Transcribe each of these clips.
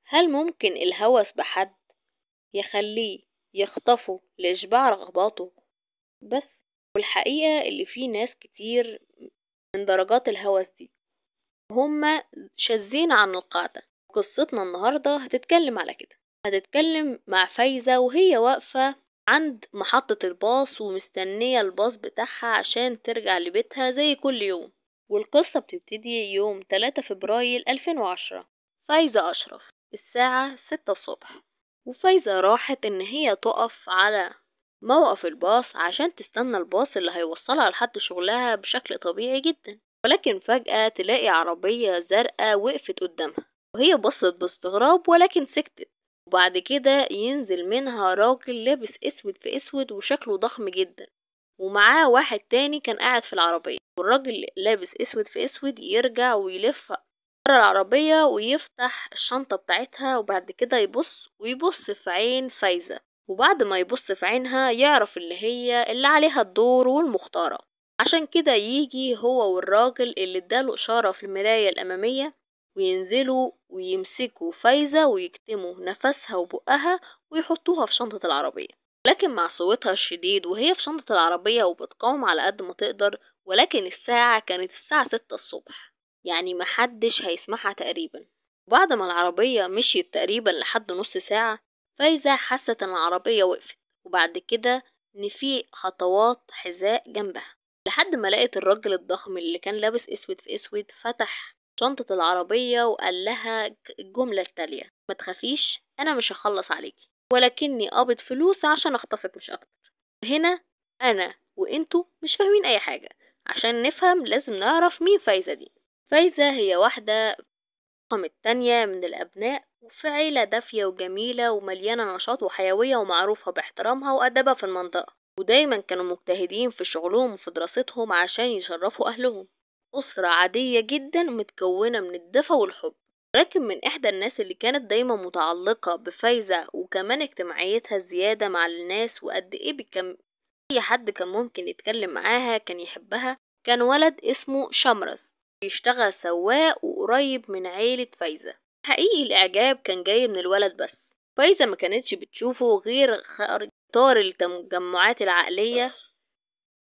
هل ممكن الهوس بحد يخليه يخطفه لإشباع رغباته بس؟ والحقيقة اللي فيه ناس كتير من درجات الهوس دي هما شاذين عن القاعدة. قصتنا النهاردة هتتكلم على كده. هتتكلم مع فايزة وهي واقفة عند محطة الباص ومستنية الباص بتاعها عشان ترجع لبيتها زي كل يوم. والقصة بتبتدي يوم 3 فبراير 2010. فايزة أشرف الساعة 6 الصبح، وفايزة راحت إن هي تقف على موقف الباص عشان تستنى الباص اللي هيوصلها لحد شغلها بشكل طبيعي جدا. ولكن فجأة تلاقي عربية زرقاء وقفت قدامها، وهي بصت باستغراب ولكن سكتت. وبعد كده ينزل منها راجل لابس اسود في اسود وشكله ضخم جدا، ومعاه واحد تاني كان قاعد في العربية. والراجل لابس اسود في اسود يرجع ويلف ورا العربية ويفتح الشنطة بتاعتها، وبعد كده يبص في عين فايزة. وبعد ما يبص في عينها يعرف اللي عليها الدور والمختارة. عشان كده يجي هو والراجل اللي اداله إشارة في المراية الأمامية وينزلوا ويمسكوا فايزة ويكتموا نفسها وبقها ويحطوها في شنطة العربية. لكن مع صوتها الشديد وهي في شنطة العربية وبتقاوم على قد ما تقدر، ولكن الساعة كانت الساعة 6 الصبح، يعني محدش هيسمعها تقريبا. بعد ما العربية مشيت تقريبا لحد نص ساعة، فايزة حست ان العربية وقفت، وبعد كده ان في خطوات حذاء جنبها، لحد ما لقيت الراجل الضخم اللي كان لابس اسود في اسود فتح شنطة العربية وقال لها الجملة التالية: ما تخافيش، انا مش هخلص عليكي، ولكني قابض فلوس عشان اخطفك مش اكتر. هنا انا وانتو مش فاهمين اي حاجة. عشان نفهم لازم نعرف مين فايزة دي. فايزة هي واحدة الرقم التانية من الأبناء، وفي عيلة دافية وجميلة ومليانة نشاط وحيوية ومعروفة باحترامها وأدبها في المنطقة. ودايما كانوا مجتهدين في شغلهم وفي دراستهم عشان يشرفوا أهلهم. أسرة عادية جدا متكونة من الدفى والحب. لكن من إحدى الناس اللي كانت دايما متعلقة بفايزة، وكمان اجتماعيتها الزيادة مع الناس وقد إيه أي حد كان ممكن يتكلم معاها كان يحبها، كان ولد اسمه شمرز بيشتغل سواق وقريب من عيلة فايزة. حقيقي الإعجاب كان جاي من الولد بس. فايزة ما كانتش بتشوفه غير خارج إطار التجمعات العائلية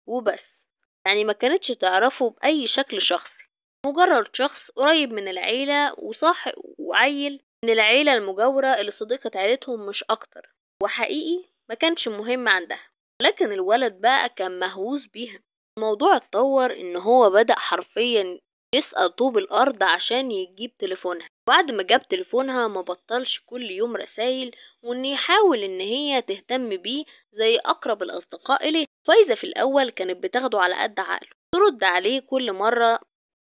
وبس، يعني ما كانتش تعرفه بأي شكل شخصي، مجرد شخص قريب من العيلة وصاحب وعيل من العيلة المجاورة اللي صديقة عيلتهم مش أكتر. وحقيقي ما كانش مهم عندها، لكن الولد بقى كان مهووس بيها. الموضوع اتطور ان هو بدأ حرفيا يسأل طوب الارض عشان يجيب تليفونها. بعد ما جاب تليفونها ما بطلش كل يوم رسايل وان يحاول ان هي تهتم بيه زي اقرب الاصدقاء اليه. فايزة في الاول كانت بتاخده على قد عقله، ترد عليه كل مرة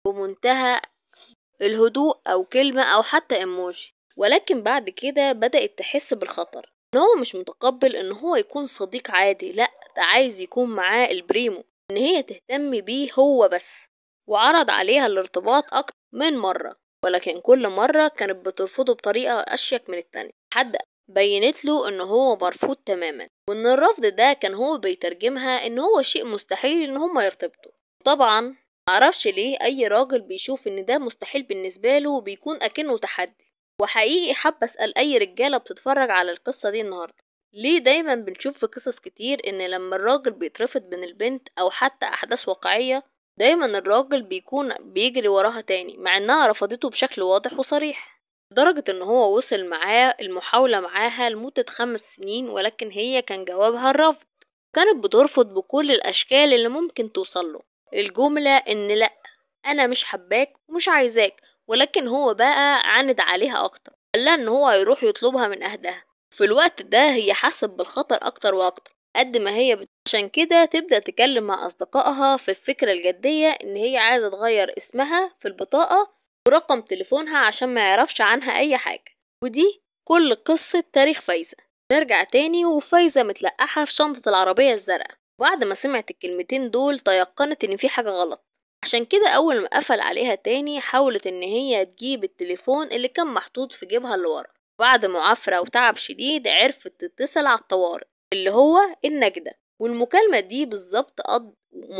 بمنتهى الهدوء او كلمة او حتى ايموجي. ولكن بعد كده بدأت تحس بالخطر، ان هو مش متقبل ان هو يكون صديق عادي، لا ده عايز يكون معاه البريمو، ان هي تهتم بيه هو بس. وعرض عليها الارتباط اكتر من مرة، ولكن كل مرة كانت بترفضه بطريقة اشيك من التانية، لحد بينت له ان هو مرفوض تماما، وان الرفض ده كان هو بيترجمها ان هو شيء مستحيل ان هما يرتبطوا. طبعا معرفش ليه اي راجل بيشوف ان ده مستحيل بالنسبة له بيكون اكنه تحدي. وحقيقي حابة اسأل اي رجالة بتتفرج على القصة دي النهاردة، ليه دايما بنشوف في قصص كتير ان لما الراجل بيترفض من البنت او حتى احداث واقعية دايما الراجل بيكون بيجري وراها تاني مع انها رفضته بشكل واضح وصريح، لدرجة ان هو وصل معاه المحاولة معاها لمدة 5 سنين، ولكن هي كان جوابها الرفض. كانت بترفض بكل الاشكال اللي ممكن توصله الجملة ان لا انا مش حباك ومش عايزاك. ولكن هو بقى عاند عليها اكتر، قالها ان هو هيروح يطلبها من اهلها. في الوقت ده هي حست بالخطر اكتر واكتر قد ما هي عشان كده تبدأ تكلم مع اصدقائها في الفكرة الجدية ان هي عايزة تغير اسمها في البطاقة ورقم تليفونها عشان ما يعرفش عنها اي حاجة. ودي كل قصة تاريخ فايزة. نرجع تاني وفايزة متلقحة في شنطة العربية الزرقاء. بعد ما سمعت الكلمتين دول تيقنت ان في حاجة غلط، عشان كده اول ما قفل عليها تاني حاولت ان هي تجيب التليفون اللي كان محطوط في جيبها اللي ورا. بعد معافرة وتعب شديد عرفت تتصل على الطوارئ اللي هو النجدة. والمكالمة دي بالظبط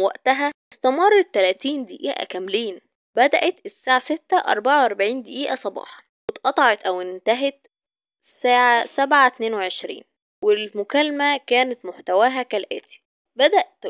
وقتها استمرت 30 دقيقة كاملين، بدأت الساعة 6:44 صباحا واتقطعت او انتهت الساعة 7:22، والمكالمة كانت محتواها كالآتي: بدأت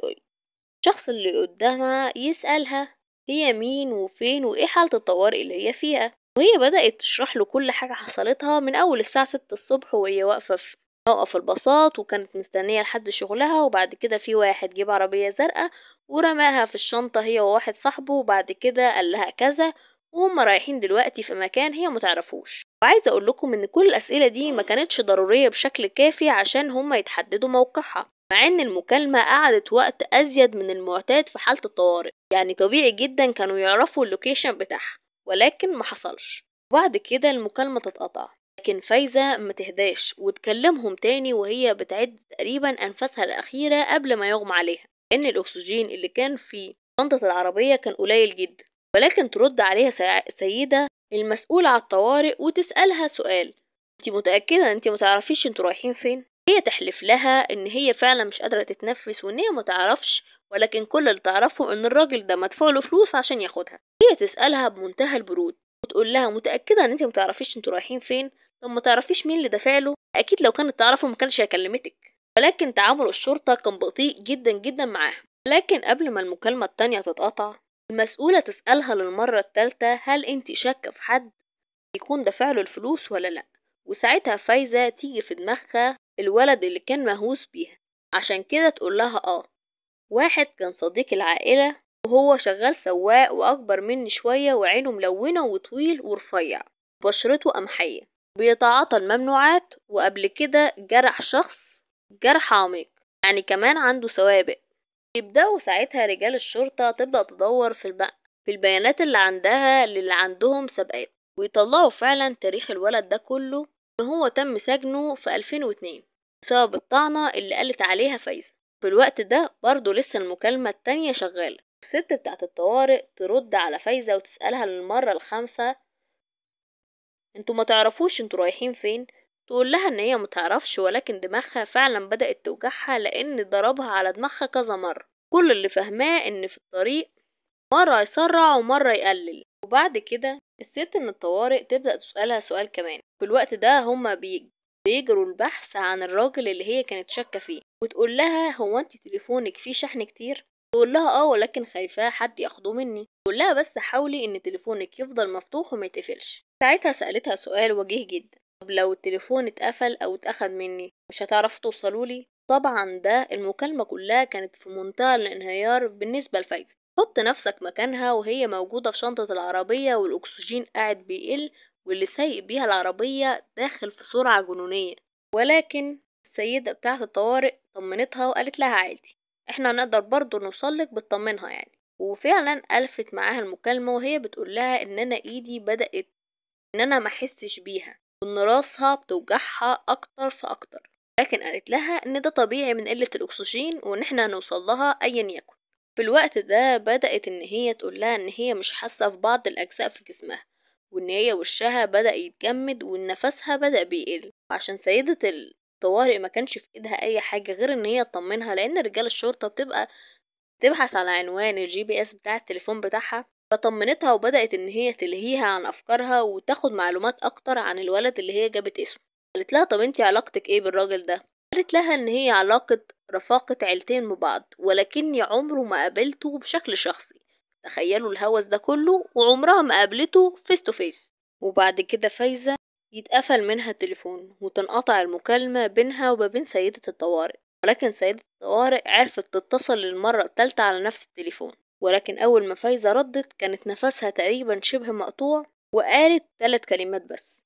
الشخص اللي قدامها يسألها هي مين وفين وإيه حالة الطوارئ اللي هي فيها، وهي بدأت تشرح له كل حاجة حصلتها من أول الساعة 6 الصبح وهي واقفة في موقف الباصات وكانت مستنية لحد شغلها، وبعد كده في واحد جيب عربية زرقاء ورماها في الشنطة هي وواحد صاحبه، وبعد كده قال لها كذا، وهم رايحين دلوقتي في مكان هي متعرفوش. وعايزة أقول لكم إن كل الأسئلة دي ما كانتش ضرورية بشكل كافي عشان هم يتحددوا موقعها، مع ان المكالمة قعدت وقت ازيد من المعتاد في حالة الطوارئ. يعني طبيعي جدا كانوا يعرفوا اللوكيشن بتاعها، ولكن ما حصلش. وبعد كده المكالمة تتقطع، لكن فايزة ما تهداش وتكلمهم تاني وهي بتعد تقريبا انفاسها الاخيرة قبل ما يغمى عليها، لان الاكسجين اللي كان في شنطة العربية كان قليل جدا. ولكن ترد عليها سيدة المسؤولة على الطوارئ وتسألها سؤال: انتي متأكدة انتي متعرفيش انتوا رايحين فين؟ هي تحلف لها ان هي فعلا مش قادرة تتنفس وان هي متعرفش، ولكن كل اللي تعرفه ان الراجل ده مدفوع له فلوس عشان ياخدها. هي تسألها بمنتهى البرود وتقول لها: متأكدة ان انت متعرفيش انتوا رايحين فين؟ طب ما تعرفيش مين اللي دافع له؟ اكيد لو كانت تعرفه ما كانش هيكلمتك. ولكن تعامل الشرطة كان بطيء جدا جدا معاها. لكن قبل ما المكالمة التانية تتقطع، المسؤولة تسألها للمرة التالتة: هل انت شاكة في حد يكون دافع له الفلوس ولا لا؟ وساعتها فايزة تيجي في دماغها الولد اللي كان مهووس بيها، عشان كده تقول لها واحد كان صديق العائلة وهو شغال سواق وأكبر مني شوية وعينه ملونة وطويل ورفيع، بشرته قمحية، بيتعاطى الممنوعات، وقبل كده جرح شخص جرح عميق، يعني كمان عنده سوابق. يبدأوا ساعتها رجال الشرطة تبدأ تدور في البيانات اللي عندها للي عندهم سابقات، ويطلعوا فعلا تاريخ الولد ده كله، ان هو تم سجنه في 2002 بسبب الطعنة اللي قالت عليها فايزة. في الوقت ده برضو لسه المكالمة التانية شغالة. الست بتاعت الطوارئ ترد على فايزة وتسألها للمرة الخامسة: انتوا ما تعرفوش انتوا رايحين فين؟ تقول لها ان هي متعرفش، ولكن دماغها فعلا بدأت توجعها لان ضربها على دماغها كذا مرة. كل اللي فاهماه ان في الطريق مرة يسرع ومرة يقلل. وبعد كده الست من الطوارئ تبدأ تسألها سؤال كمان. في الوقت ده هما بيجروا البحث عن الراجل اللي هي كانت شاكة فيه، وتقول لها: هو انت تليفونك فيه شحن كتير؟ تقول لها ولكن خايفاه حد ياخده مني. تقول لها: بس حاولي ان تليفونك يفضل مفتوح وما يتقفلش. ساعتها سألتها سؤال وجيه جدا: طب لو التليفون اتقفل او اتاخد مني مش هتعرفوا توصلوا لي؟ طبعا ده المكالمة كلها كانت في منتهى الانهيار بالنسبة لفايزة. حط نفسك مكانها وهي موجودة في شنطة العربية والأكسجين قاعد بيقل، واللي سايق بيها العربية داخل في سرعة جنونية. ولكن السيدة بتاعة الطوارئ طمنتها وقالت لها: عادي، احنا نقدر برضو نوصلك، بتطمنها يعني. وفعلا ألفت معاها المكالمة وهي بتقول لها ان انا ايدي بدأت ان انا محسش بيها، وان راسها بتوجعها اكتر فاكتر، لكن قالت لها ان ده طبيعي من قلة الأكسجين وان احنا هنوصل لها ايا يكن. في الوقت ده بدأت ان هي تقول لها ان هي مش حاسة في بعض الأجزاء في جسمها، وان هي وشها بدأ يتجمد وان نفسها بدأ بيقل. عشان سيدة الطوارئ ما كانش في ايدها اي حاجة غير ان هي تطمنها، لان رجال الشرطة بتبقى تبحث على عنوان الGPS بتاع التليفون بتاعها. فطمنتها وبدأت ان هي تلهيها عن افكارها وتاخد معلومات اكتر عن الولد اللي هي جابت اسمه. قالت لها: طب انتي علاقتك ايه بالراجل ده؟ قالت لها ان هي علاقة رفاقة عيلتين ببعض، ولكني عمره ما قابلته بشكل شخصي. تخيلوا الهوس ده كله وعمرها ما قابلته فيس تو فيس. وبعد كده فايزة يتقفل منها التليفون وتنقطع المكالمة بينها وبين سيدة الطوارئ. ولكن سيدة الطوارئ عرفت تتصل للمرة الثالثة على نفس التليفون، ولكن أول ما فايزة ردت كانت نفسها تقريبا شبه مقطوع، وقالت 3 كلمات بس: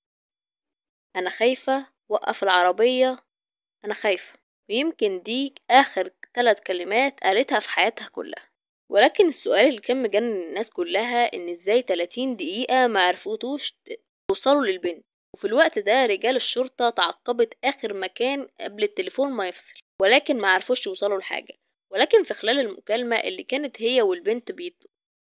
أنا خايفة، وقف العربية، أنا خايفة. ويمكن دي آخر 3 كلمات قالتها في حياتها كلها. ولكن السؤال اللي كان مجنن الناس كلها إن إزاي 30 دقيقة معرفتوش توصلوا للبنت. وفي الوقت ده رجال الشرطة تعقبت آخر مكان قبل التليفون ما يفصل، ولكن ما عرفوش يوصلوا لحاجة. ولكن في خلال المكالمة اللي كانت هي والبنت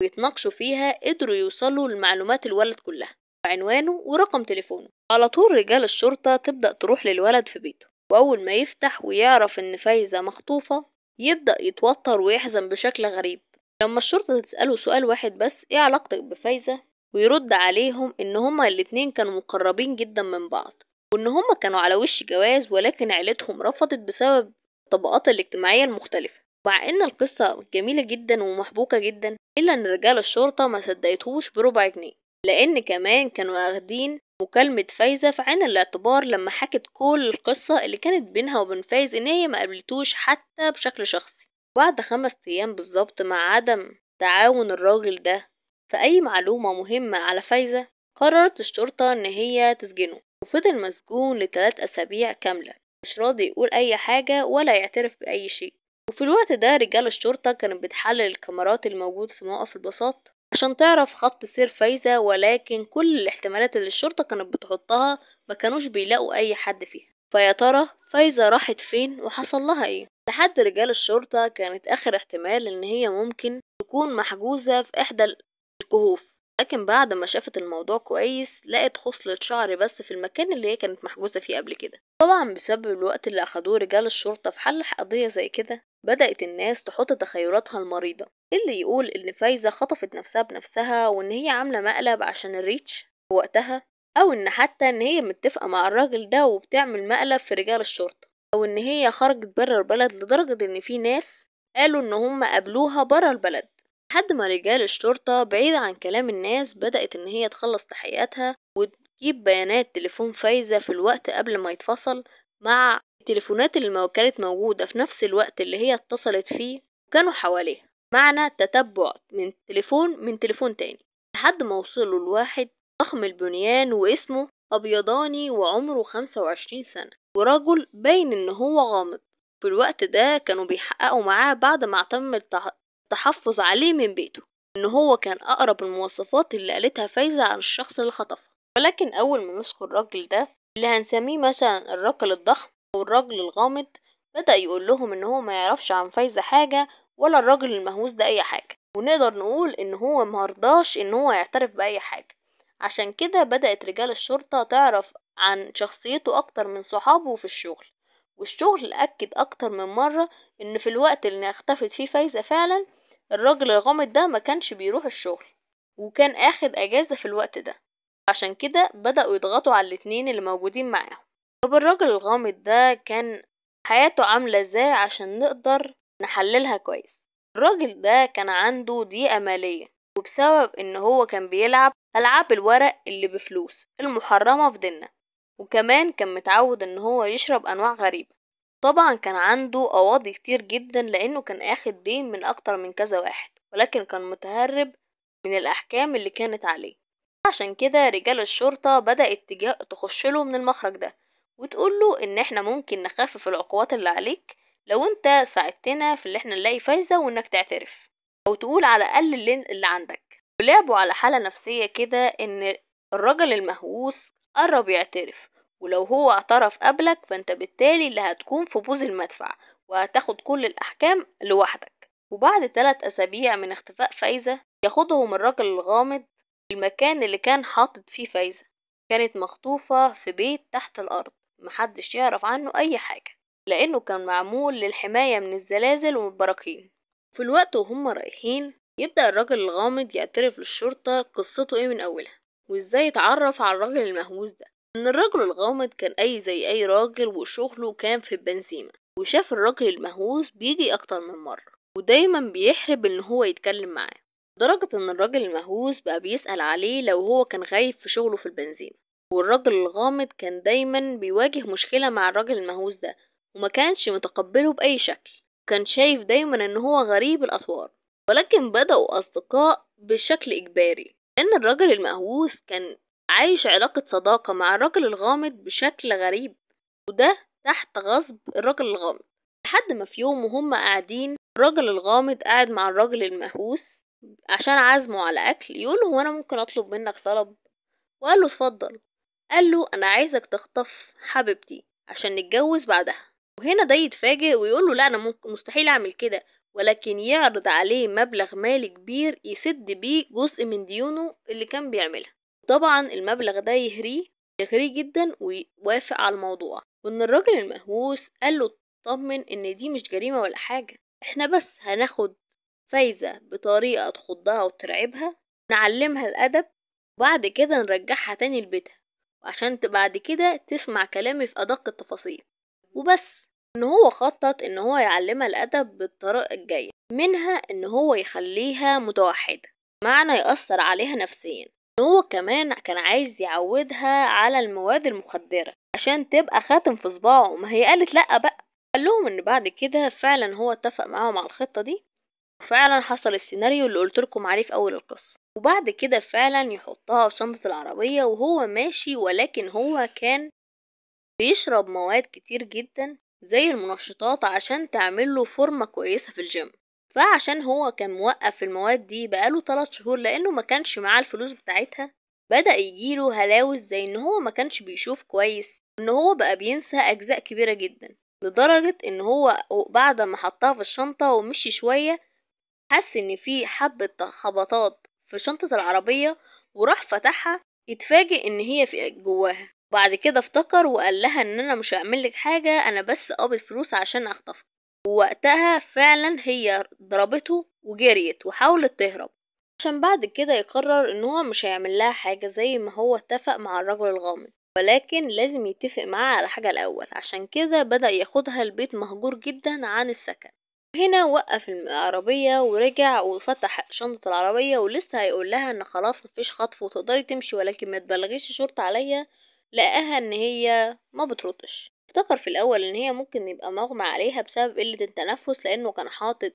بيتناقشوا فيها قدروا يوصلوا لمعلومات الولد كلها، عنوانه ورقم تليفونه. على طول رجال الشرطة تبدأ تروح للولد في بيته، وأول ما يفتح ويعرف إن فايزة مخطوفة يبدأ يتوتر ويحزن بشكل غريب. لما الشرطة تسأله سؤال واحد بس: ايه علاقتك بفايزة؟ ويرد عليهم إن هما الاتنين كانوا مقربين جدا من بعض، وإن هما كانوا على وش جواز، ولكن عيلتهم رفضت بسبب الطبقات الاجتماعية المختلفة. مع إن القصة جميلة جدا ومحبوكة جدا، إلا إن رجال الشرطة ما صدقتهوش بربع جنيه، لأن كمان كانوا واخدين مكالمة فايزة في عين الاعتبار لما حكت كل القصة اللي كانت بينها وبين فايز، إن هي ما قابلتوش حتى بشكل شخصي. بعد 5 أيام بالظبط، مع عدم تعاون الراجل ده في أي معلومة مهمة على فايزة، قررت الشرطة إن هي تسجنه، وفضل مسجون ل3 أسابيع كاملة، مش راضي يقول أي حاجة ولا يعترف بأي شيء. وفي الوقت ده رجال الشرطة كانت بتحلل الكاميرات الموجود في موقف الباصات عشان تعرف خط سير فايزة، ولكن كل الاحتمالات اللي الشرطة كانت بتحطها ما كانوش بيلاقوا أي حد فيها. فيا ترى فايزة راحت فين وحصل لها ايه؟ لحد رجال الشرطة كانت آخر احتمال إن هي ممكن تكون محجوزة في إحدى الكهوف، لكن بعد ما شافت الموضوع كويس لقت خصلة شعر بس في المكان اللي هي كانت محجوزة فيه قبل كده. طبعا بسبب الوقت اللي أخدوه رجال الشرطة في حل قضية زي كده، بدأت الناس تحط تخيلاتها المريضة، اللي يقول إن فايزة خطفت نفسها بنفسها وإن هي عاملة مقلب عشان الريتش في وقتها، أو إن حتى إن هي متفقة مع الراجل ده وبتعمل مقلب في رجال الشرطة، أو إن هي خرجت برا البلد لدرجة إن في ناس قالوا إن هم قابلوها برا البلد. لحد ما رجال الشرطة بعيد عن كلام الناس بدأت إن هي تخلص تحقيقاتها وتجيب بيانات تليفون فايزة في الوقت قبل ما يتفصل مع التليفونات اللي كانت موجودة في نفس الوقت اللي هي اتصلت فيه وكانوا حواليها، معنى تتبع من تليفون تاني، لحد ما وصلوا لواحد ضخم البنيان واسمه أبيضاني وعمره 25 سنة، ورجل باين إن هو غامض. في الوقت ده كانوا بيحققوا معاه بعد ما تم التحفظ عليه من بيته، إن هو كان أقرب المواصفات اللي قالتها فايزة عن الشخص اللي خطفها. ولكن أول ما مسكوا الراجل ده اللي هنسميه مثلا الراجل الضخم أو الراجل الغامض، بدأ يقول لهم إن هو ما يعرفش عن فايزة حاجة ولا الراجل المهووس ده أي حاجة، ونقدر نقول إن هو مرضاش إن هو يعترف بأي حاجة. عشان كده بدأت رجال الشرطة تعرف عن شخصيته أكتر من صحابه في الشغل، والشغل أكد أكتر من مرة إن في الوقت اللي اختفت فيه فايزة فعلا الراجل الغامض ده ما كانش بيروح الشغل، وكان أخد أجازة في الوقت ده. عشان كده بدأوا يضغطوا على الاتنين اللي موجودين معاهم. طب الراجل الغامض ده كان حياته عاملة ازاي عشان نقدر نحللها كويس؟ الراجل ده كان عنده ضيقة مالية، وبسبب ان هو كان بيلعب ألعاب الورق اللي بفلوس المحرمة في ديننا، وكمان كان متعود ان هو يشرب انواع غريبة. طبعا كان عنده قواضي كتير جدا لانه كان اخد دين من اكتر من كذا واحد، ولكن كان متهرب من الاحكام اللي كانت عليه. عشان كده رجال الشرطة بدأت تخش له من المخرج ده وتقول له ان احنا ممكن نخفف العقوبات اللي عليك لو انت ساعدتنا في اللي احنا نلاقي فايزة وانك تعترف، او تقول على الاقل اللي عندك. ولعبوا على حالة نفسية كده ان الراجل المهووس قرب يعترف، ولو هو اعترف قبلك فانت بالتالي اللي هتكون في بوز المدفع وهتاخد كل الاحكام لوحدك. وبعد 3 أسابيع من اختفاء فايزة ياخدهم الراجل الغامض المكان اللي كان حاطط فيه فايزة. كانت مخطوفة في بيت تحت الأرض محدش يعرف عنه أي حاجة، لأنه كان معمول للحماية من الزلازل والبراكين. في الوقت وهم رايحين يبدأ الراجل الغامض يعترف للشرطة قصته ايه من أولها، وازاي اتعرف على الراجل المهووس ده. ان الراجل الغامض كان زي اي راجل وشغله كان في البنزيمة، وشاف الراجل المهووس بيجي اكتر من مرة ودايما بيحرب ان هو يتكلم معاه، لدرجة ان الراجل المهووس بقى بيسأل عليه لو هو كان غايب في شغله في البنزيمة. والراجل الغامض كان دايما بيواجه مشكلة مع الراجل المهووس ده وما كانش متقبله بأي شكل، كان شايف دايما ان هو غريب الأطوار. ولكن بدأوا أصدقاء بشكل إجباري، لأن الراجل المهووس كان عايش علاقة صداقة مع الراجل الغامض بشكل غريب، وده تحت غصب الراجل الغامض. لحد ما في يوم وهم قاعدين الراجل الغامض قاعد مع الراجل المهووس عشان عازمه على أكل، يقوله هو أنا ممكن أطلب منك طلب؟ وقال له اتفضل. قال له أنا عايزك تخطف حبيبتي عشان نتجوز بعدها. وهنا ده يتفاجئ ويقول له لا أنا مستحيل أعمل كده، ولكن يعرض عليه مبلغ مالي كبير يسد بيه جزء من ديونه اللي كان بيعملها. طبعا المبلغ ده يغريه جدا ويوافق على الموضوع. وان الراجل المهووس قال له طمن ان دي مش جريمة ولا حاجة، احنا بس هناخد فايزة بطريقة تخضها وترعبها، نعلمها الأدب وبعد كده نرجعها تاني لبيتها، عشان بعد كده تسمع كلامي في أدق التفاصيل. وبس إن هو خطط إن هو يعلمها الأدب بالطريقة الجاية، منها إن هو يخليها متوحدة، معنى يأثر عليها نفسيا. إن هو كمان كان عايز يعودها على المواد المخدرة عشان تبقى خاتم في صباعه. ما هي قالت لأ بقى. قال لهم إن بعد كده فعلا هو اتفق معاهم على الخطة دي، وفعلا حصل السيناريو اللي قلتلكم عليه في أول القصة. وبعد كده فعلا يحطها في شنطة العربية وهو ماشي، ولكن هو كان بيشرب مواد كتير جدا زي المنشطات عشان تعمله فورمة كويسة في الجيم. فعشان هو كان موقف المواد دي بقاله 3 شهور لأنه ما كانش معاه الفلوس بتاعتها، بدأ يجيله هلاوس زي إن هو ما كانش بيشوف كويس، إن هو بقى بينسى أجزاء كبيرة جدا، لدرجة إن هو بعد ما حطها في الشنطة ومشي شوية حس إن في حبة خبطات في شنطة العربية، وراح فتحها يتفاجئ إن هي في جواها. بعد كده افتكر وقال لها إن أنا مش هعملك حاجة، أنا بس قابض فلوس عشان أخطفك. ووقتها فعلا هي ضربته وجريت وحاولت تهرب، عشان بعد كده يقرر إن هو مش هيعمل لها حاجة زي ما هو اتفق مع الرجل الغامض، ولكن لازم يتفق معاه على حاجة الأول. عشان كده بدأ ياخدها البيت مهجور جدا عن السكن. هنا وقف العربية ورجع وفتح شنطة العربية، ولسه هيقول لها ان خلاص مفيش خطف وتقدري تمشي ولكن ما تبلغيش الشرطة عليا، لقاها ان هي ما بتردش. افتكر في الاول ان هي ممكن يبقى مغمى عليها بسبب قلة التنفس لانه كان حاطط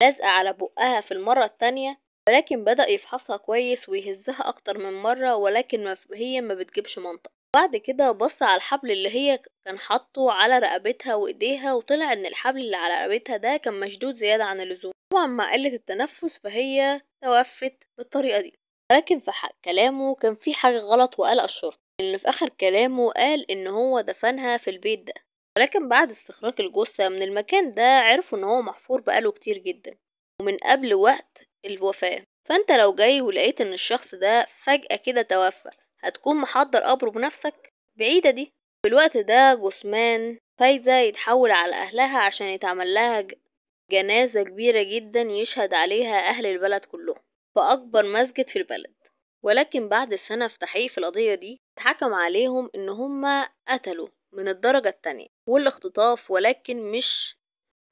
لزقة على بقها في المرة التانية، ولكن بدأ يفحصها كويس ويهزها اكتر من مرة، ولكن هي ما بتجيبش منطق. بعد كده بص على الحبل اللي هي كان حاطه على رقبتها وايديها، وطلع ان الحبل اللي على رقبتها ده كان مشدود زيادة عن اللزوم. طبعا مع قلة التنفس فهي توفت بالطريقة دي. ولكن في كلامه كان في حاجة غلط وقلق الشرطة، لان في اخر كلامه قال ان هو دفنها في البيت ده. ولكن بعد استخراج الجثة من المكان ده عرفوا ان هو محفور بقاله كتير جدا ومن قبل وقت الوفاة. فانت لو جاي ولقيت ان الشخص ده فجأة كده توفى، هتكون محضر قبره بنفسك؟ بعيدة دي. في الوقت ده جثمان فايزة يتحول على أهلها عشان يتعمل لها جنازة كبيرة جدا يشهد عليها أهل البلد كلهم في أكبر مسجد في البلد. ولكن بعد سنة في تحقيق في القضية دي اتحكم عليهم إن هما قتلوا من الدرجة التانية والاختطاف، ولكن مش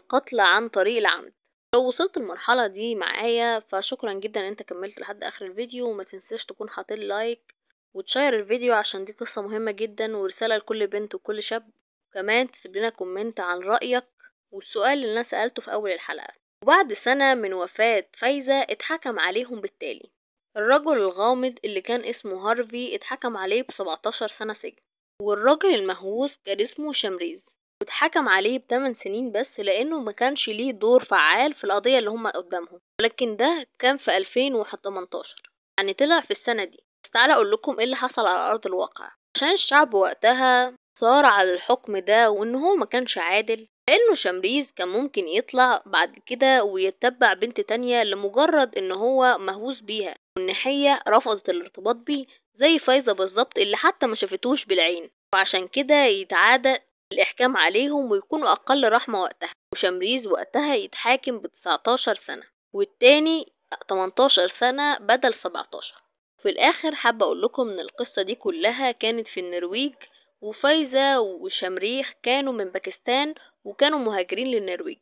قتل عن طريق العمد. لو وصلت المرحلة دي معايا فشكرا جدا ان انت كملت لحد اخر الفيديو، وما تنساش تكون حاطط لايك وتشير الفيديو عشان دي قصة مهمة جدا ورسالة لكل بنت وكل شاب. كمان تسيب لنا كومنت عن رأيك والسؤال اللي انا سألته في اول الحلقة. وبعد سنة من وفاة فايزة اتحكم عليهم بالتالي. الرجل الغامض اللي كان اسمه هارفي اتحكم عليه ب17 سنة سجن، والراجل المهووس كان اسمه شمريز واتحكم عليه ب8 سنين بس لانه ما كانش ليه دور فعال في القضية اللي هم قدامهم. ولكن ده كان في 2018، يعني طلع في السنة دي. بس تعالى اقول لكم ايه اللي حصل على ارض الواقع، عشان الشعب وقتها صار على الحكم ده وان هو ما كانش عادل، لانه شمريز كان ممكن يطلع بعد كده ويتبع بنت تانية لمجرد ان هو مهووس بيها، وان هي رفضت الارتباط بيه زي فايزة بالظبط اللي حتى ما شافتوش بالعين. وعشان كده يتعادى الإحكام عليهم ويكونوا أقل رحمة وقتها، وشمريز وقتها يتحاكم ب19 سنة والتاني 18 سنة بدل 17. في الآخر حابة أقول لكم إن القصة دي كلها كانت في النرويج، وفايزة وشمريخ كانوا من باكستان وكانوا مهاجرين للنرويج.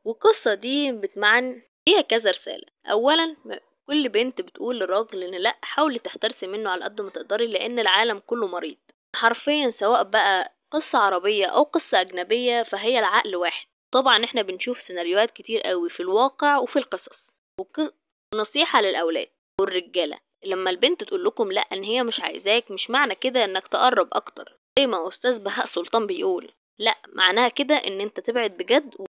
والقصة دي بتمعن فيها كذا رسالة. أولا كل بنت بتقول للراجل إن لأ، حاولي تحترسي منه على قد ما تقدري لأن العالم كله مريض حرفيا، سواء بقى قصة عربية أو قصة أجنبية فهي العقل واحد. طبعا احنا بنشوف سيناريوهات كتير قوي في الواقع وفي القصص. ونصيحة للأولاد والرجالة، لما البنت تقول لكم لأ ان هي مش عايزاك، مش معنى كده انك تقرب اكتر زي ما أستاذ بهاء سلطان بيقول، لأ معناها كده ان انت تبعد بجد